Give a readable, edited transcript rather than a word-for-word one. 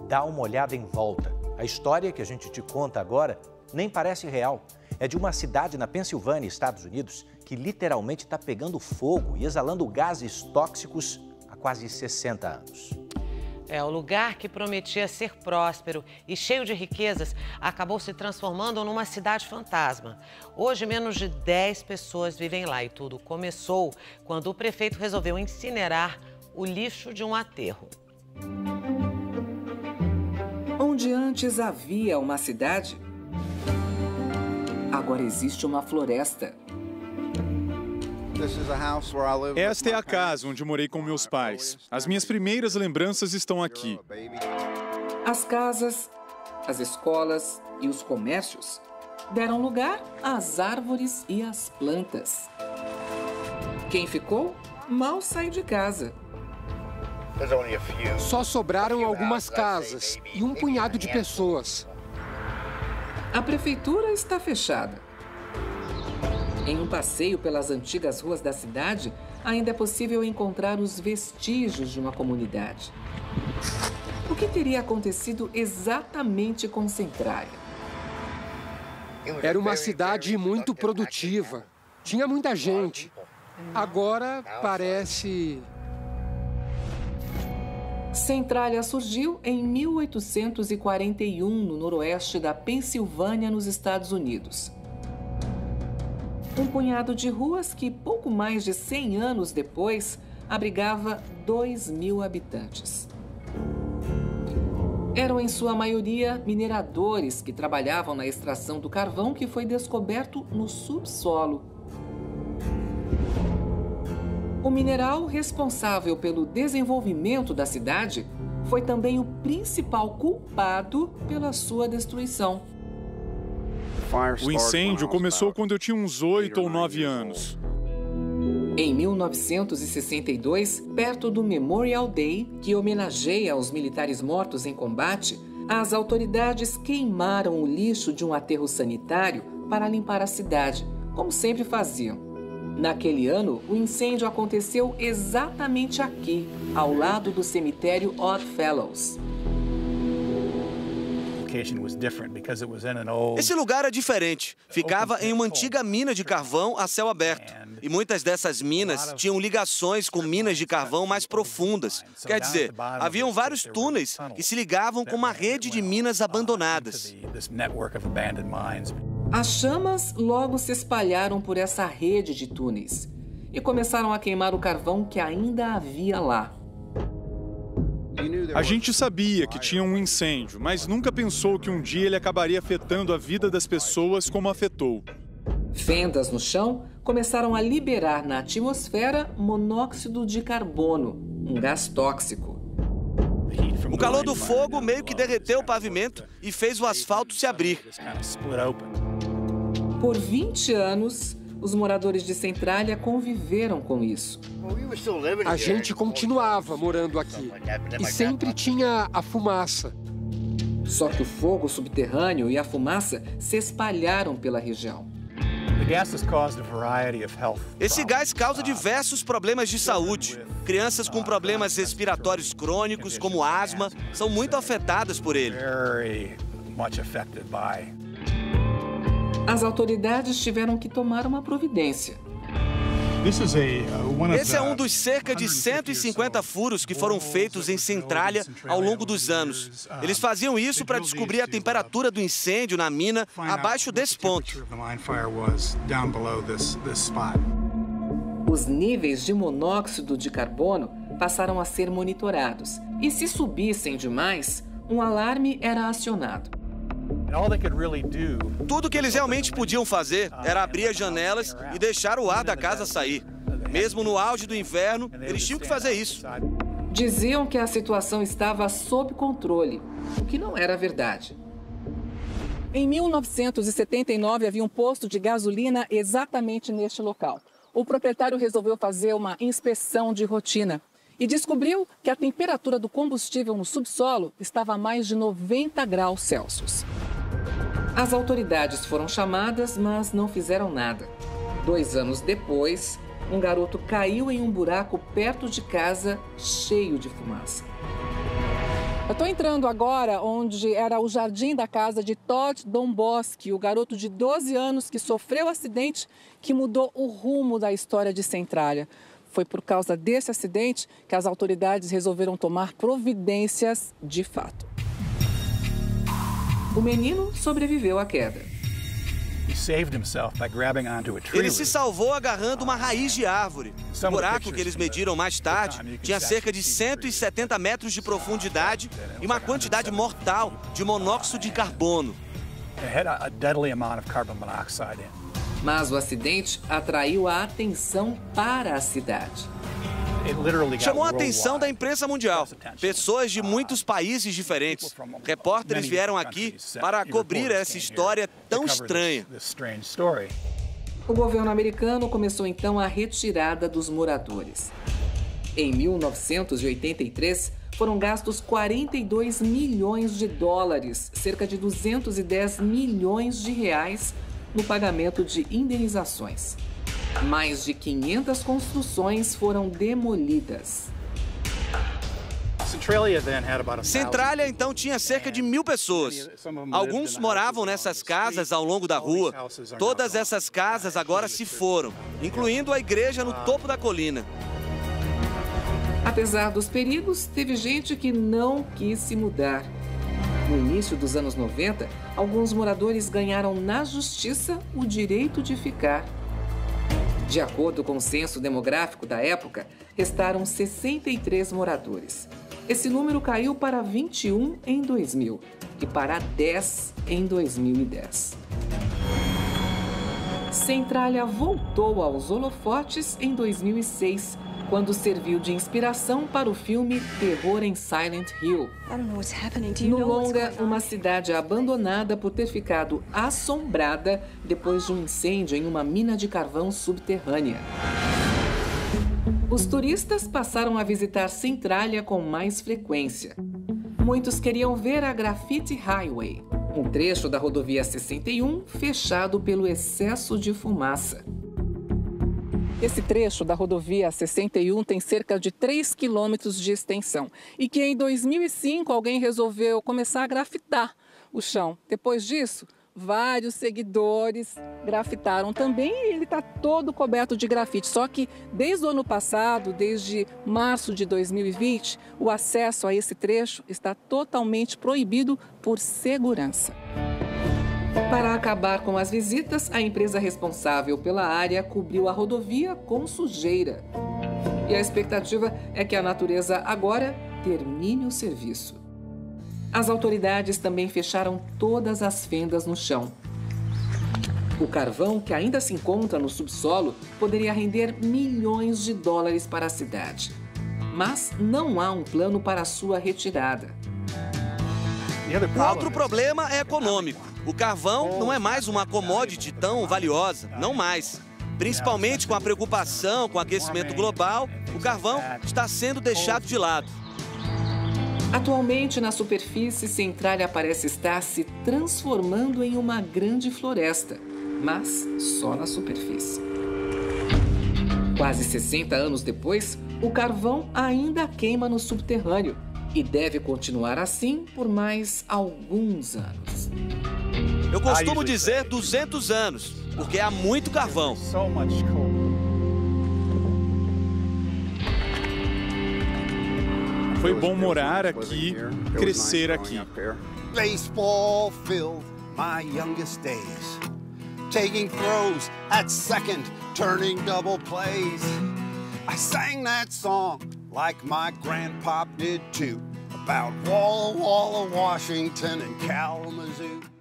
Dá uma olhada em volta. A história que a gente te conta agora nem parece real. É de uma cidade na Pensilvânia, Estados Unidos, que literalmente está pegando fogo e exalando gases tóxicos há quase 60 anos. O lugar que prometia ser próspero e cheio de riquezas acabou se transformando numa cidade fantasma. Hoje, menos de 10 pessoas vivem lá e tudo começou quando o prefeito resolveu incinerar o lixo de um aterro. Onde antes havia uma cidade, agora existe uma floresta. Esta é a casa onde morei com meus pais. As minhas primeiras lembranças estão aqui. As casas, as escolas e os comércios deram lugar às árvores e às plantas. Quem ficou, mal saiu de casa. Só sobraram algumas casas e um punhado de pessoas. A prefeitura está fechada. Em um passeio pelas antigas ruas da cidade, ainda é possível encontrar os vestígios de uma comunidade. O que teria acontecido exatamente com Centralia? Era uma cidade muito produtiva. Tinha muita gente. Agora parece... Centralia surgiu em 1841, no noroeste da Pensilvânia, nos Estados Unidos. Um punhado de ruas que, pouco mais de 100 anos depois, abrigava 2.000 habitantes. Eram, em sua maioria, mineradores que trabalhavam na extração do carvão que foi descoberto no subsolo. O mineral responsável pelo desenvolvimento da cidade foi também o principal culpado pela sua destruição. O incêndio começou quando eu tinha uns 8 ou 9 anos. Em 1962, perto do Memorial Day, que homenageia os militares mortos em combate, as autoridades queimaram o lixo de um aterro sanitário para limpar a cidade, como sempre faziam. Naquele ano, o incêndio aconteceu exatamente aqui, ao lado do cemitério Odd Fellows. Esse lugar é diferente. Ficava em uma antiga mina de carvão a céu aberto. E muitas dessas minas tinham ligações com minas de carvão mais profundas. Quer dizer, haviam vários túneis que se ligavam com uma rede de minas abandonadas. As chamas logo se espalharam por essa rede de túneis e começaram a queimar o carvão que ainda havia lá. A gente sabia que tinha um incêndio, mas nunca pensou que um dia ele acabaria afetando a vida das pessoas como afetou. Fendas no chão começaram a liberar na atmosfera monóxido de carbono, um gás tóxico. O calor do fogo meio que derreteu o pavimento e fez o asfalto se abrir. Por 20 anos, os moradores de Centralia conviveram com isso. A gente continuava morando aqui e sempre tinha a fumaça. Só que o fogo subterrâneo e a fumaça se espalharam pela região. Esse gás causa diversos problemas de saúde. Crianças com problemas respiratórios crônicos, como asma, são muito afetadas por ele. As autoridades tiveram que tomar uma providência. Esse é um dos cerca de 150 furos que foram feitos em Centralia ao longo dos anos. Eles faziam isso para descobrir a temperatura do incêndio na mina abaixo desse ponto. Os níveis de monóxido de carbono passaram a ser monitorados. E se subissem demais, um alarme era acionado. Tudo que eles realmente podiam fazer era abrir as janelas e deixar o ar da casa sair. Mesmo no auge do inverno, eles tinham que fazer isso. Diziam que a situação estava sob controle, o que não era verdade. Em 1979, havia um posto de gasolina exatamente neste local. O proprietário resolveu fazer uma inspeção de rotina e descobriu que a temperatura do combustível no subsolo estava a mais de 90 graus Celsius. As autoridades foram chamadas, mas não fizeram nada. 2 anos depois, um garoto caiu em um buraco perto de casa, cheio de fumaça. Eu estou entrando agora onde era o jardim da casa de Todd Domboski, o garoto de 12 anos que sofreu o acidente que mudou o rumo da história de Centralia. Foi por causa desse acidente que as autoridades resolveram tomar providências de fato. O menino sobreviveu à queda. Ele se salvou agarrando uma raiz de árvore. O buraco que eles mediram mais tarde tinha cerca de 170 metros de profundidade e uma quantidade mortal de monóxido de carbono. Mas o acidente atraiu a atenção para a cidade. Chamou a atenção da imprensa mundial. Pessoas de muitos países diferentes. Repórteres vieram aqui para cobrir essa história tão estranha. O governo americano começou então a retirada dos moradores. Em 1983, foram gastos 42 milhões de dólares, cerca de 210 milhões de reais, no pagamento de indenizações. Mais de 500 construções foram demolidas. Centralia, então, tinha cerca de 1.000 pessoas. Alguns moravam nessas casas ao longo da rua. Todas essas casas agora se foram, incluindo a igreja no topo da colina. Apesar dos perigos, teve gente que não quis se mudar. No início dos anos 90, alguns moradores ganharam na justiça o direito de ficar. De acordo com o censo demográfico da época, restaram 63 moradores. Esse número caiu para 21 em 2000 e para 10 em 2010. Centralia voltou aos holofotes em 2006, quando serviu de inspiração para o filme Terror em Silent Hill. No longa, uma cidade abandonada por ter ficado assombrada depois de um incêndio em uma mina de carvão subterrânea. Os turistas passaram a visitar Centralia com mais frequência. Muitos queriam ver a Graffiti Highway, um trecho da rodovia 61 fechado pelo excesso de fumaça. Esse trecho da rodovia 61 tem cerca de 3 quilômetros de extensão e que em 2005 alguém resolveu começar a grafitar o chão. Depois disso, vários seguidores grafitaram também e ele está todo coberto de grafite. Só que desde o ano passado, desde março de 2020, o acesso a esse trecho está totalmente proibido por segurança. Para acabar com as visitas, a empresa responsável pela área cobriu a rodovia com sujeira. E a expectativa é que a natureza agora termine o serviço. As autoridades também fecharam todas as fendas no chão. O carvão, que ainda se encontra no subsolo, poderia render milhões de dólares para a cidade. Mas não há um plano para a sua retirada. Outro problema é econômico. O carvão não é mais uma commodity tão valiosa, não mais. Principalmente com a preocupação com o aquecimento global, o carvão está sendo deixado de lado. Atualmente, na superfície, Centralia parece estar se transformando em uma grande floresta, mas só na superfície. Quase 60 anos depois, o carvão ainda queima no subterrâneo e deve continuar assim por mais alguns anos. Eu costumo dizer 200 anos, porque há muito carvão. Foi bom morar aqui, crescer aqui. Baseball filled my youngest days. Taking throws at second, turning double plays. I sang that song like my grandpop did too, about Walla Walla, Washington and Kalamazoo.